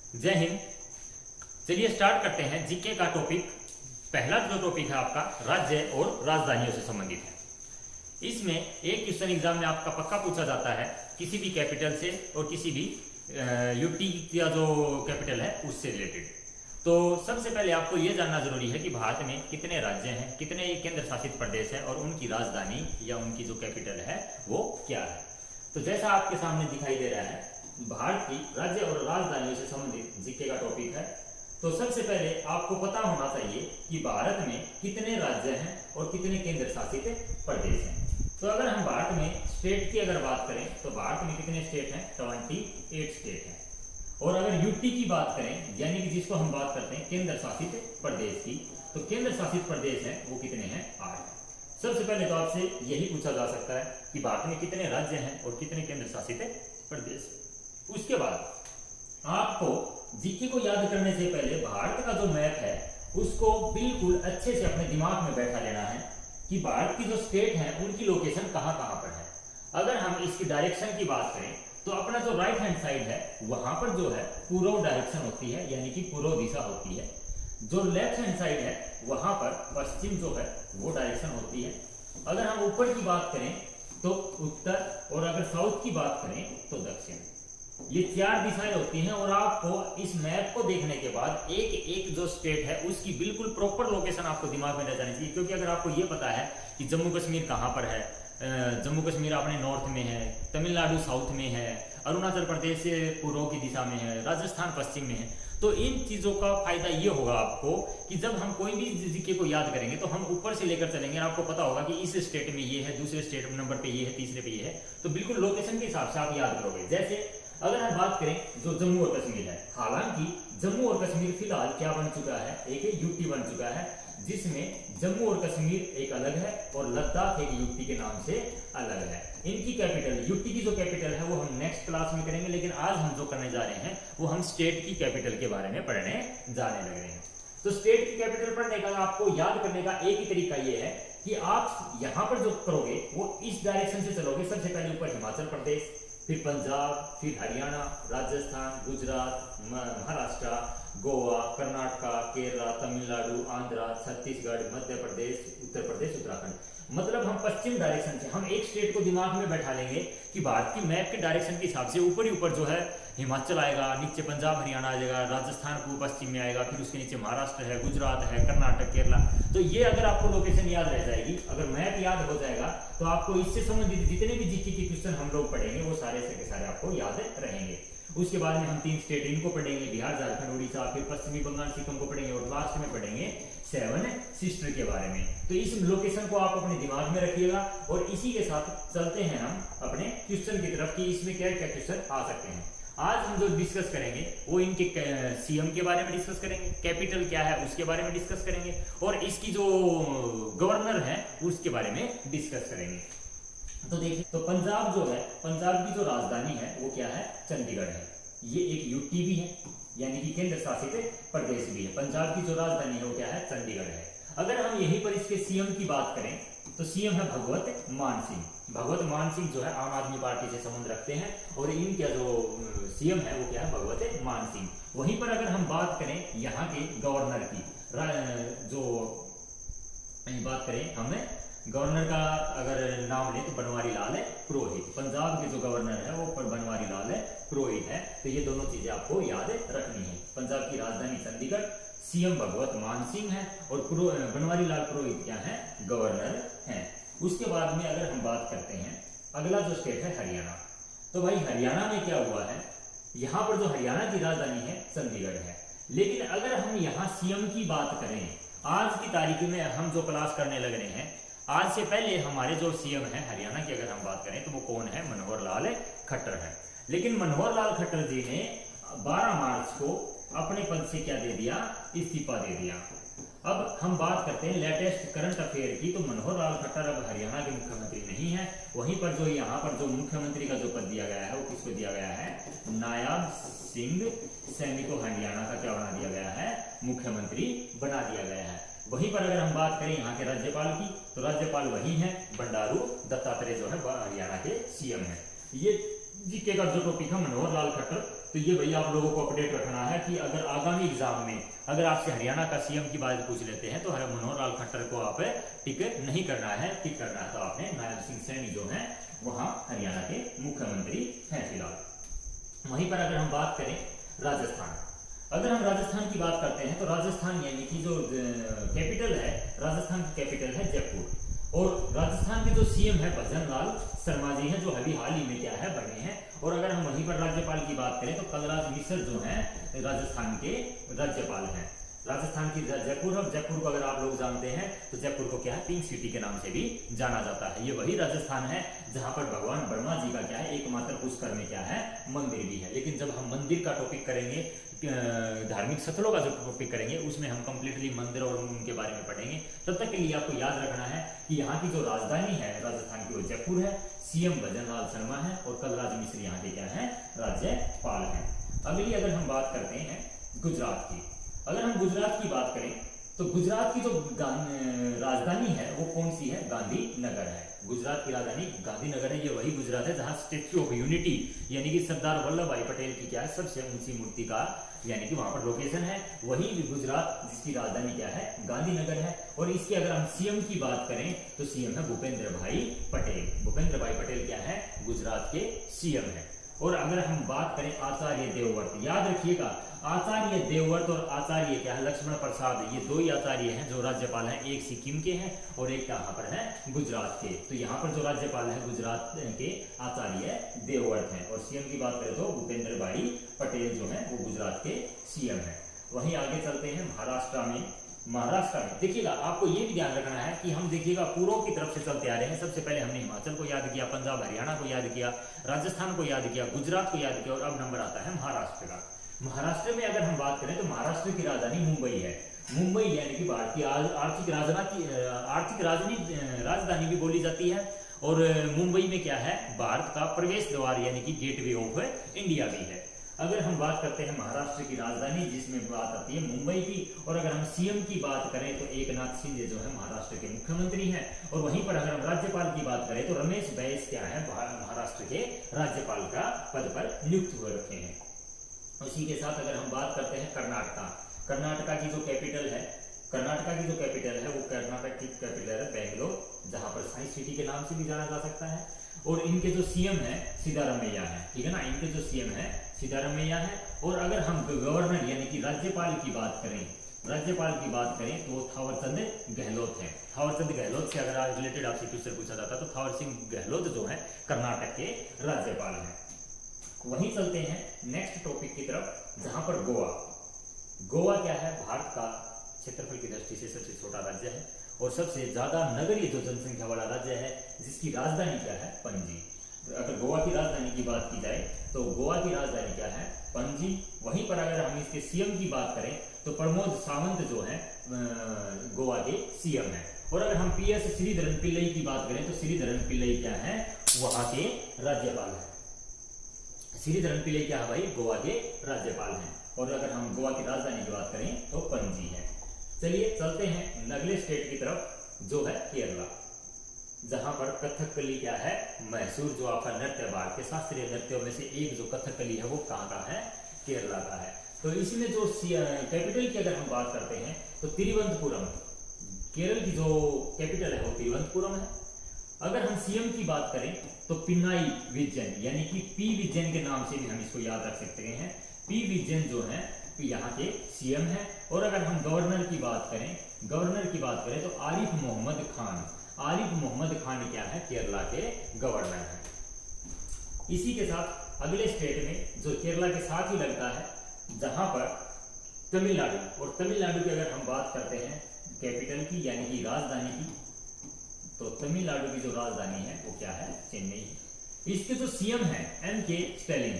जय हिंद। चलिए स्टार्ट करते हैं जीके का टॉपिक। पहला जो टॉपिक है आपका राज्य और राजधानियों से संबंधित है। इसमें एक क्वेश्चन एग्जाम में आपका पक्का पूछा जाता है किसी भी कैपिटल से और किसी भी यूटी का जो कैपिटल है उससे रिलेटेड। तो सबसे पहले आपको यह जानना जरूरी है कि भारत में कितने राज्य हैं, कितने केंद्र शासित प्रदेश हैं और उनकी राजधानी या उनकी जो कैपिटल है वो क्या है। तो जैसा आपके सामने दिखाई दे रहा है, भारत की राज्य और राजधानियों से संबंधित जीके का टॉपिक है। तो सबसे पहले आपको पता होना चाहिए कि भारत में कितने राज्य हैं और कितने केंद्र शासित प्रदेश हैं। तो अगर हम भारत में स्टेट की अगर बात करें तो भारत में कितने स्टेट हैं? 28 स्टेट हैं। और अगर यूटी की बात करें, यानी कि जिसको हम बात करते हैं केंद्र शासित प्रदेश की, तो केंद्र शासित प्रदेश हैं वो कितने हैं? 8। सबसे पहले तो आपसे यही पूछा जा सकता है कि भारत में कितने राज्य हैं और कितने केंद्र शासित प्रदेश। उसके बाद आपको जीके को याद करने से पहले भारत का जो मैप है उसको बिल्कुल अच्छे से अपने दिमाग में बैठा लेना है कि भारत की जो स्टेट है उनकी लोकेशन कहां कहां पर है। अगर हम इसकी डायरेक्शन की बात करें तो अपना जो राइट हैंड साइड है वहां पर जो है पूर्व डायरेक्शन होती है, यानी कि पूर्व दिशा होती है। जो लेफ्ट हैंड साइड है वहां पर पश्चिम जो है वो डायरेक्शन होती है। अगर हम ऊपर की बात करें तो उत्तर, और अगर साउथ की बात करें तो दक्षिण। ये 4 दिशाएं होती हैं और आपको इस मैप को देखने के बाद एक एक जो स्टेट है उसकी बिल्कुल प्रॉपर लोकेशन आपको दिमाग में रह जानी चाहिए। क्योंकि अगर आपको ये पता है कि जम्मू कश्मीर कहाँ पर है, जम्मू कश्मीर अपने नॉर्थ में है, तमिलनाडु साउथ में है, अरुणाचल प्रदेश पूर्व की दिशा में है, राजस्थान पश्चिम में है, तो इन चीजों का फायदा ये होगा आपको कि जब हम कोई भी जीके को याद करेंगे तो हम ऊपर से लेकर चलेंगे। आपको पता होगा कि इस स्टेट में ये है, दूसरे स्टेट नंबर पे ये है, तीसरे पे ये है, तो बिल्कुल लोकेशन के हिसाब से आप याद करोगे। जैसे अगर हम बात करें जो जम्मू और कश्मीर है, हालांकि जम्मू और कश्मीर फिलहाल क्या बन चुका है, एक यूटी बन चुका है, जिसमें जम्मू और कश्मीर एक अलग है और लद्दाख एक यूटी के नाम से अलग है। इनकी कैपिटल, यूटी की जो कैपिटल है वो हम नेक्स्ट क्लास में करेंगे, लेकिन आज हम जो करने जा रहे हैं वो हम स्टेट की कैपिटल के बारे में पढ़ने जाने लग रहे हैं। तो स्टेट की कैपिटल पढ़ने का आपको याद करने का एक ही तरीका ये है कि आप यहां पर जो करोगे वो इस डायरेक्शन से चलोगे। सबसे पहले ऊपर हिमाचल प्रदेश, फिर पंजाब, फिर हरियाणा, राजस्थान, गुजरात, महाराष्ट्र, गोवा, कर्नाटका, केरला, तमिलनाडु, आंध्र, छत्तीसगढ़, मध्य प्रदेश, उत्तर प्रदेश, उत्तराखंड। मतलब हम पश्चिम डायरेक्शन से हम एक स्टेट को दिमाग में बैठा लेंगे कि भारत की मैप के डायरेक्शन के हिसाब से ऊपर ही ऊपर जो है हिमाचल आएगा, नीचे पंजाब हरियाणा आ जाएगा, राजस्थान पूर्व पश्चिम में आएगा, फिर उसके नीचे महाराष्ट्र है, गुजरात है, कर्नाटक, केरला। तो ये अगर आपको लोकेशन याद रह जाएगी, अगर मैप याद हो जाएगा तो आपको इससे संबंधित जितने भी जीके के क्वेश्चन हम लोग पढ़ेंगे वो सारे के सारे आपको याद रहेंगे। उसके बाद में हम 3 स्टेट इनको पढ़ेंगे, बिहार, झारखंड, उड़ीसा, फिर पश्चिमी बंगाल, सिक्किम को पढ़ेंगे और लास्ट में पढ़ेंगे 7 सिस्टर के बारे में। तो इस लोकेशन को आप अपने दिमाग में रखिएगा और इसी के साथ चलते हैं हम अपने क्वेश्चन की तरफ कि इसमें क्या क्या क्वेश्चन आ सकते हैं। आज हम जो डिस्कस करेंगे वो इनके सीएम के बारे में डिस्कस करेंगे, कैपिटल क्या है उसके बारे में डिस्कस करेंगे और इसकी जो गवर्नर है उसके बारे में डिस्कस करेंगे। तो देखिए, तो पंजाब जो है, पंजाब की जो राजधानी है वो क्या है? चंडीगढ़ है। ये एक यूटी भी है, यानी कि केंद्र शासित प्रदेश भी है। पंजाब की जो राजधानी है वो क्या है? चंडीगढ़ है। अगर हम यहीं पर इसके सीएम की बात करें तो सीएम है भगवत मान सिंह। भगवत मान सिंह जो है आम आदमी पार्टी से संबंध रखते हैं और इनका जो सीएम है वो क्या है? भगवत मान सिंह। वहीं पर अगर हम बात करें यहाँ के गवर्नर की, जो बात करें हमें गवर्नर का अगर नाम ले तो बनवारी लाल पुरोहित। पंजाब के जो गवर्नर है वो बनवारी लाल पुरोहित है। तो ये दोनों चीजें आपको याद रखनी है। पंजाब की राजधानी चंडीगढ़, सीएम भगवत मान सिंह है और बनवारी लाल पुरोहित क्या है? गवर्नर हैं। उसके बाद में अगर हम बात करते हैं अगला जो स्टेट है हरियाणा। तो भाई हरियाणा में क्या हुआ है? यहाँ पर जो हरियाणा की राजधानी है चंडीगढ़ है। लेकिन अगर हम यहाँ सीएम की बात करें, आज की तारीख में हम जो क्लास करने लग रहे हैं, आज से पहले हमारे जो सीएम है हरियाणा की अगर हम बात करें तो वो कौन है? मनोहर लाल खट्टर है। लेकिन मनोहर लाल खट्टर जी ने 12 मार्च को अपने पद से क्या दे दिया? इस्तीफा दे दिया। अब हम बात करते हैं लेटेस्ट करंट अफेयर की। तो मनोहर लाल खट्टर अब हरियाणा के मुख्यमंत्री नहीं है। वहीं पर जो यहाँ पर जो मुख्यमंत्री का जो पद दिया गया है वो किसको दिया गया है? नायाब सिंह सैनी को हरियाणा का क्या बना दिया गया है? मुख्यमंत्री बना दिया गया है। वहीं पर अगर हम बात करें यहाँ के राज्यपाल की तो राज्यपाल वही है बंडारू दत्तात्रेय जो है हरियाणा के सीएम है। ये जीके का जो टॉपिक है मनोहर लाल खट्टर, तो तो ये भैया आप लोगों को अपडेट रखना है कि अगर आगामी एग्जाम में अगर आपसे हरियाणा का सीएम की बात पूछ लेते हैं तो मनोहर लाल खट्टर को आप टिक नहीं करना है, टिक करना है तो आपने नायब सिंह सैनी जो है वहां हरियाणा के मुख्यमंत्री हैं फिलहाल। वहीं पर अगर हम बात करें राजस्थान, अगर हम राजस्थान की बात करते हैं तो राजस्थान यानी कि जो कैपिटल है, राजस्थान की कैपिटल है जयपुर, और राजस्थान के जो सीएम है भजन लाल शर्मा जी हैं जो अभी हाल ही में क्या है बने हैं। और अगर हम वहीं पर राज्यपाल की बात करें तो कलराज मिश्र जो हैं राजस्थान के राज्यपाल हैं। राजस्थान की जयपुर, और जयपुर को अगर आप लोग जानते हैं तो जयपुर को क्या है पिंक सिटी के नाम से भी जाना जाता है। ये वही राजस्थान है जहां पर भगवान ब्रह्मा जी का क्या है एकमात्र पुष्कर में क्या है मंदिर भी है। लेकिन जब हम मंदिर का टॉपिक करेंगे, धार्मिक स्थलों का जो टॉपिक करेंगे, उसमें हम कंप्लीटली मंदिर और उनके बारे में पढ़ेंगे। तब तक के लिए आपको याद रखना है कि यहाँ की जो राजधानी है राजस्थान की वो जयपुर है, सीएम भजन लाल शर्मा है और कलराज मिश्र यहाँ के क्या है राज्यपाल हैं। अगली अगर हम बात करते हैं गुजरात की, अगर हम गुजरात की बात करें तो गुजरात की जो राजधानी है वो कौन सी है, गांधीनगर है। गुजरात की राजधानी गांधीनगर है। ये वही गुजरात है जहां स्टेच्यू ऑफ यूनिटी यानी कि सरदार वल्लभ भाई पटेल की क्या है सबसे ऊंची मूर्ति का यानी कि वहां पर लोकेशन है। वही गुजरात जिसकी राजधानी क्या है गांधीनगर है। और इसके अगर हम सीएम की बात करें तो सीएम है भूपेंद्र भाई पटेल। भूपेंद्र भाई पटेल क्या है गुजरात के सीएम है। और अगर हम बात करें आचार्य देवव्रत, याद रखिएगा आचार्य देवव्रत और आचार्य क्या है लक्ष्मण प्रसाद, ये दो ही आचार्य हैं जो राज्यपाल हैं, एक सिक्किम के हैं और एक यहाँ पर है गुजरात के। तो यहाँ पर जो राज्यपाल है गुजरात के आचार्य देवव्रत हैं। और सीएम की बात करें तो भूपेंद्र भाई पटेल जो है वो गुजरात के सीएम है। वहीं आगे चलते हैं महाराष्ट्र में। महाराष्ट्र में देखिएगा आपको ये भी ध्यान रखना है कि हम देखिएगा पूर्व की तरफ से चलते आ रहे हैं। सबसे पहले हमने हिमाचल को याद किया, पंजाब हरियाणा को याद किया, राजस्थान को याद किया, गुजरात को याद किया और अब नंबर आता है महाराष्ट्र का। महाराष्ट्र में अगर हम बात करें तो महाराष्ट्र की राजधानी मुंबई है। मुंबई यानी कि भारत की आर्थिक राजधानी भी बोली जाती है। और मुंबई में क्या है भारत का प्रवेश द्वार यानी कि गेटवे ऑफ इंडिया भी है। अगर हम बात करते हैं महाराष्ट्र की राजधानी जिसमें बात आती है मुंबई की, और अगर हम सीएम की बात करें तो एकनाथ शिंदे जो है महाराष्ट्र के मुख्यमंत्री हैं। और वहीं पर अगर हम राज्यपाल की बात करें तो रमेश बैस क्या है महाराष्ट्र के राज्यपाल का पद पर नियुक्त हुए रखे हैं। उसी के साथ अगर हम बात करते हैं कर्नाटका की जो कैपिटल है, वो कर्नाटक की कैपिटल है बेंगलोर, जहां पर साइंस सिटी के नाम से भी जाना जा सकता है। और इनके जो सीएम है सिद्धारमैया है, ठीक है ना, इनके जो सीएम है सिद्धारमैया है। और अगर हम गवर्नर यानी कि राज्यपाल की बात करें तो थावरचंद गहलोत है। थावरचंद गहलोत से अगर रिलेटेड आपसे क्वेश्चन पूछा जाता तो थावर सिंह गहलोत जो है कर्नाटक के राज्यपाल हैं। वहीं चलते हैं नेक्स्ट टॉपिक की तरफ जहां पर गोवा क्या है भारत का क्षेत्रफल की दृष्टि से सबसे छोटा राज्य है और सबसे ज्यादा नगरीय जो जनसंख्या वाला राज्य है, जिसकी राजधानी क्या है पणजी। अगर गोवा की राजधानी की बात की जाए तो गोवा की राजधानी क्या है पणजी। वहीं पर अगर हम इसके सीएम की बात करें तो प्रमोद सावंत जो है गोवा के सीएम है। और अगर हम पीएस श्रीधरन पिल्लई की बात करें तो श्रीधरन पिल्लई क्या है वहां के राज्यपाल है। श्रीधरन पिल्लई क्या है भाई गोवा के राज्यपाल हैं। और अगर हम गोवा की राजधानी की बात करें तो पणजी है। चलिए चलते हैं अगले स्टेट की तरफ जो है केरला, जहां पर कथकली क्या है मैसूर जो आपका नृत्य भारत के शास्त्रीय नृत्यों में से एक जो कथकली है वो कहाँ का है केरला का है। तो इसमें जो कैपिटल की अगर हम बात करते हैं तो तिरुवनंतपुरम, केरल की जो कैपिटल है वो तिरुवनंतपुरम है। अगर हम सीएम की बात करें तो पिनाई विजयन यानी कि पी विजयन के नाम से भी हम इसको याद रख सकते हैं। पी विजयन जो है यहाँ के सीएम है। और अगर हम गवर्नर की बात करें तो आरिफ मोहम्मद खान क्या है केरला के गवर्नर है। इसी के साथ अगले स्टेट में जो केरला के साथ ही लगता है जहां पर तमिलनाडु, और तमिलनाडु की अगर हम बात करते हैं कैपिटल की यानी कि राजधानी की, तो तमिलनाडु की जो राजधानी है वो क्या है चेन्नई। इसके जो सीएम है एम के स्टैलिन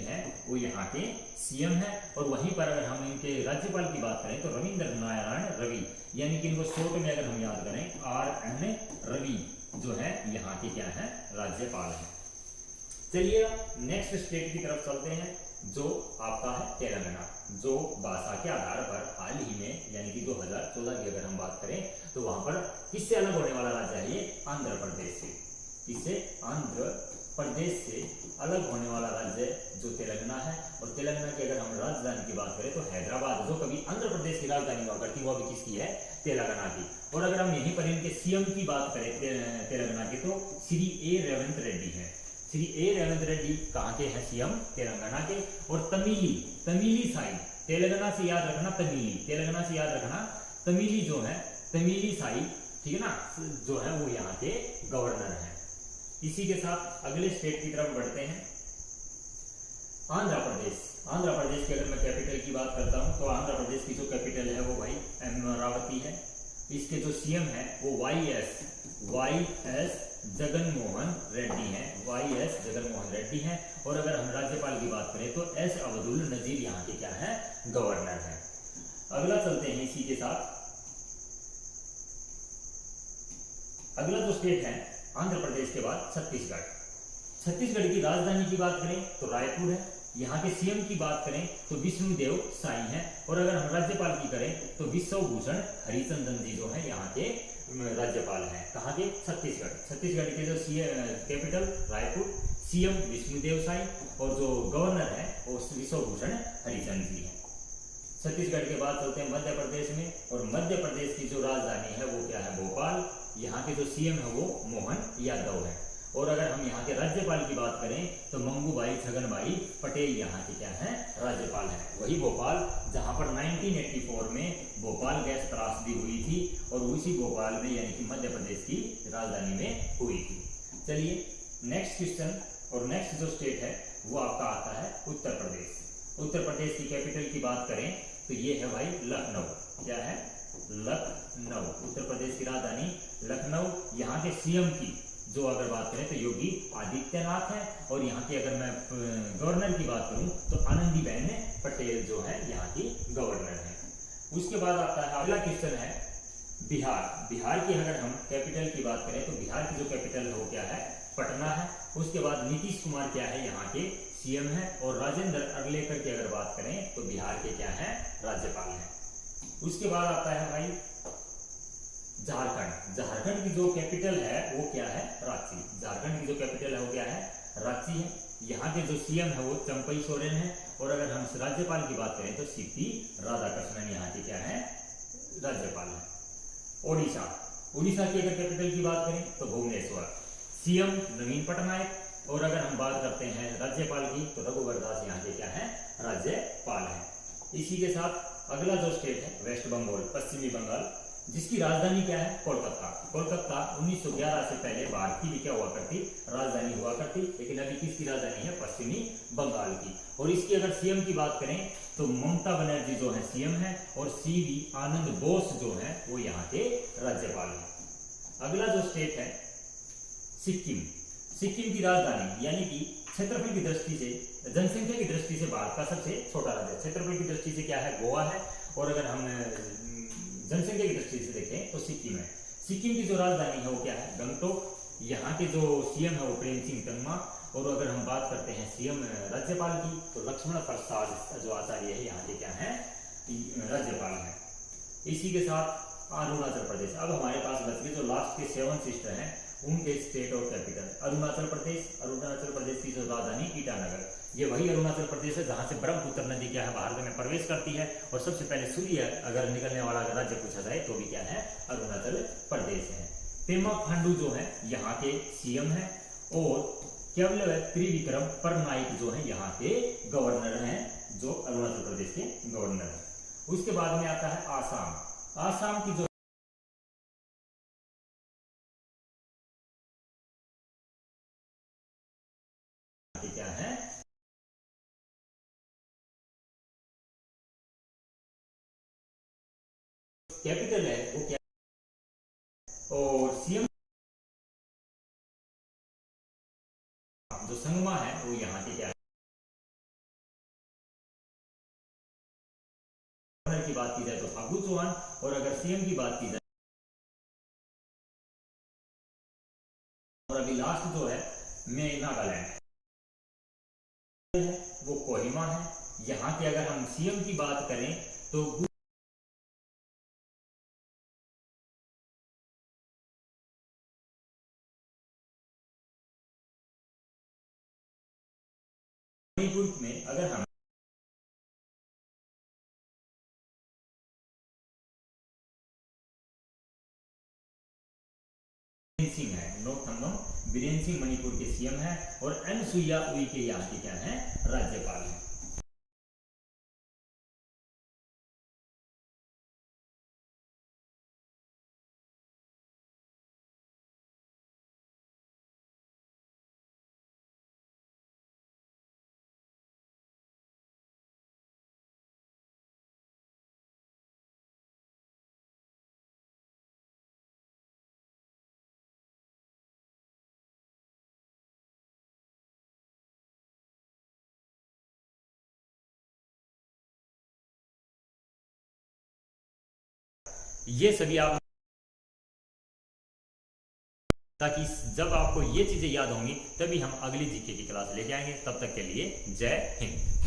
है वो यहाँ के सीएम है। और वहीं पर अगर हम इनके राज्यपाल की बात करें तो रविंद्र नारायण रवि यानी कि इनको शॉर्ट में अगर हम याद करें RN रवि जो है यहाँ के क्या है राज्यपाल है। चलिए नेक्स्ट स्टेट की तरफ चलते हैं जो आपका है तेलंगाना, जो भाषा के आधार पर हाल ही में यानी कि 2014 की अगर हम बात करें तो वहां पर किससे अलग होने वाला राज्य है ये आंध्र प्रदेश से। किससे? आंध्र प्रदेश से अलग होने वाला राज्य जो तेलंगाना है। और तेलंगाना की अगर हम राजधानी की बात करें तो हैदराबाद, जो कभी आंध्र प्रदेश की राजधानी हुआ करती वो अभी किसकी है? तेलंगाना की। और अगर हम यहीं पर इनके सीएम की बात करें तेलंगाना के, तो श्री ए रेवंत रेड्डी है। श्री ए रेवंत रेड्डी कहाँ के हैं? सीएम तेलंगाना के। और तमिली साई, तेलंगाना से याद रखना, तेलंगाना से याद रखना, तमिली जो है, तमिली साई, ठीक है ना, जो है वो यहाँ के गवर्नर हैं। इसी के साथ अगले स्टेट की तरफ बढ़ते हैं, आंध्र प्रदेश। आंध्र प्रदेश की अगर मैं कैपिटल की बात करता हूं तो आंध्र प्रदेश की जो कैपिटल है वो भाई अमरावती है। इसके जो सीएम है वो वाई एस जगनमोहन रेड्डी हैं, वाई.एस. जगनमोहन रेड्डी हैं। और अगर हम राज्यपाल की बात करें तो एस अब्दुल नजीर यहाँ के क्या है? गवर्नर हैं। अगला चलते हैं इसी के साथ, अगला जो स्टेट है आंध्र प्रदेश के बाद छत्तीसगढ़। छत्तीसगढ़ की राजधानी की बात करें तो रायपुर है। यहाँ के सीएम की बात करें तो विष्णुदेव साई हैं। और अगर हम राज्यपाल की करें तो विश्वभूषण हरिचंदन जी जो है यहाँ के राज्यपाल हैं। कहाँ के? छत्तीसगढ़। छत्तीसगढ़ के जो कैपिटल रायपुर, सीएम विष्णुदेव साई और जो गवर्नर है वो विश्वभूषण हरिचंद जी हैं। छत्तीसगढ़ के बाद चलते हैं मध्य प्रदेश में। और मध्य प्रदेश की जो राजधानी है वो क्या है? भोपाल। यहाँ के जो सीएम है वो मोहन यादव है। और अगर हम यहाँ के राज्यपाल की बात करें तो मंगूभाई छगनभाई पटेल यहाँ के क्या हैं? राज्यपाल हैं। वही भोपाल जहाँ पर 1984 में भोपाल गैस त्रासदी हुई थी और उसी भोपाल में यानी कि मध्य प्रदेश की राजधानी में हुई थी। चलिए नेक्स्ट क्वेश्चन, और नेक्स्ट जो स्टेट है वो आपका आता है उत्तर प्रदेश। उत्तर प्रदेश की कैपिटल की बात करें तो ये है भाई लखनऊ। क्या है? लखनऊ। उत्तर प्रदेश की राजधानी लखनऊ। यहाँ के सीएम की जो अगर बात करें तो योगी आदित्यनाथ है। और यहाँ की अगर मैं गवर्नर की बात करूं तो आनंदीबेन पटेल जो है यहाँ की गवर्नर है। उसके बाद आता है अगला क्वेश्चन है बिहार। बिहार की अगर हम कैपिटल की बात करें तो बिहार की जो कैपिटल है वो क्या है? पटना है। उसके बाद नीतीश कुमार क्या है? यहाँ के सीएम है। और राजेंद्र अरलेकर की अगर बात करें तो बिहार के क्या है? राज्यपाल हैं। उसके बाद आता है भाई झारखंड। झारखंड की जो कैपिटल है वो क्या है? रांची। झारखंड की जो कैपिटल है वो क्या है? रांची है। यहाँ के जो सीएम है वो चंपई सोरेन है। और अगर हम राज्यपाल की बात करें तो सीपी राधाकृष्णन यहाँ के क्या है? राज्यपाल है। ओडिशा। उड़ीसा की अगर कैपिटल की बात करें तो भुवनेश्वर। सीएम नवीन पटनायक। और अगर हम बात करते हैं राज्यपाल की तो रघुवर दास यहाँ के क्या है? राज्यपाल है। इसी के साथ अगला जो स्टेट है वेस्ट बंगाल, पश्चिमी बंगाल, जिसकी राजधानी क्या है? कोलकाता। कोलकाता 1911 से पहले भारत की भी क्या हुआ करती? राजधानी हुआ करती। लेकिन अभी किसकी राजधानी है? पश्चिमी बंगाल की। और इसकी अगर सीएम की बात करें तो ममता बनर्जी जो है सीएम है। और सीवी आनंद बोस जो है वो यहाँ के राज्यपाल है। अगला जो स्टेट है सिक्किम। सिक्किम की राजधानी यानी कि क्षेत्रफल की दृष्टि से, जनसंख्या की दृष्टि से भारत का सबसे छोटा राज्य। क्षेत्रफल की दृष्टि से क्या है? गोवा है। और अगर हम जनसंख्या की दृष्टि से देखें तो सिक्किम है। सिक्किम की जो राजधानी है वो क्या है? गंगटोक। यहाँ के जो सीएम है वो प्रेम सिंह तंगमा। और अगर हम बात करते हैं सीएम राज्यपाल की तो लक्ष्मण प्रसाद जो आचार्य है यहाँ के क्या है? राज्यपाल है। इसी के साथ अरुणाचल प्रदेश। अब हमारे पास बच गए जो लास्ट के 7 सिस्टर हैं उनके स्टेट और कैपिटल। अरुणाचल प्रदेश। अरुणाचल प्रदेश की जो राजधानी ईटानगर। ये वही अरुणाचल प्रदेश है जहां से ब्रह्मपुत्र नदी क्या है? भारत में प्रवेश करती है। और सबसे पहले सूर्य अगर निकलने वाला अगर राज्य पूछा जाए तो भी क्या है? अरुणाचल प्रदेश है। पेमा खांडू जो है यहाँ के सीएम है। और केवल त्रिविक्रम परनाइक जो है यहाँ के गवर्नर हैं, जो अरुणाचल प्रदेश के गवर्नर है। उसके बाद में आता है आसाम। आसाम की जो क्या है? कैपिटल है वो क्या? और सीएम जो संगमा है वो यहाँ के क्या है? गवर्नर की बात की जाए तो फागू चौहान। और अगर सीएम की बात की जाए और अभी लास्ट जो है नागालैंड है वो कोहिमा है। यहाँ के अगर हम सीएम की बात करें तो मणिपुर में अगर हम सिंह है, नोट थम्बम, बीरेन सिंह मणिपुर के सीएम है और अनसुईया उइके यहाँ के क्या है, राज्यपाल है। ये सभी आप, ताकि जब आपको ये चीजें याद होंगी तभी हम अगली जीके की क्लास लेके आएंगे। तब तक के लिए जय हिंद।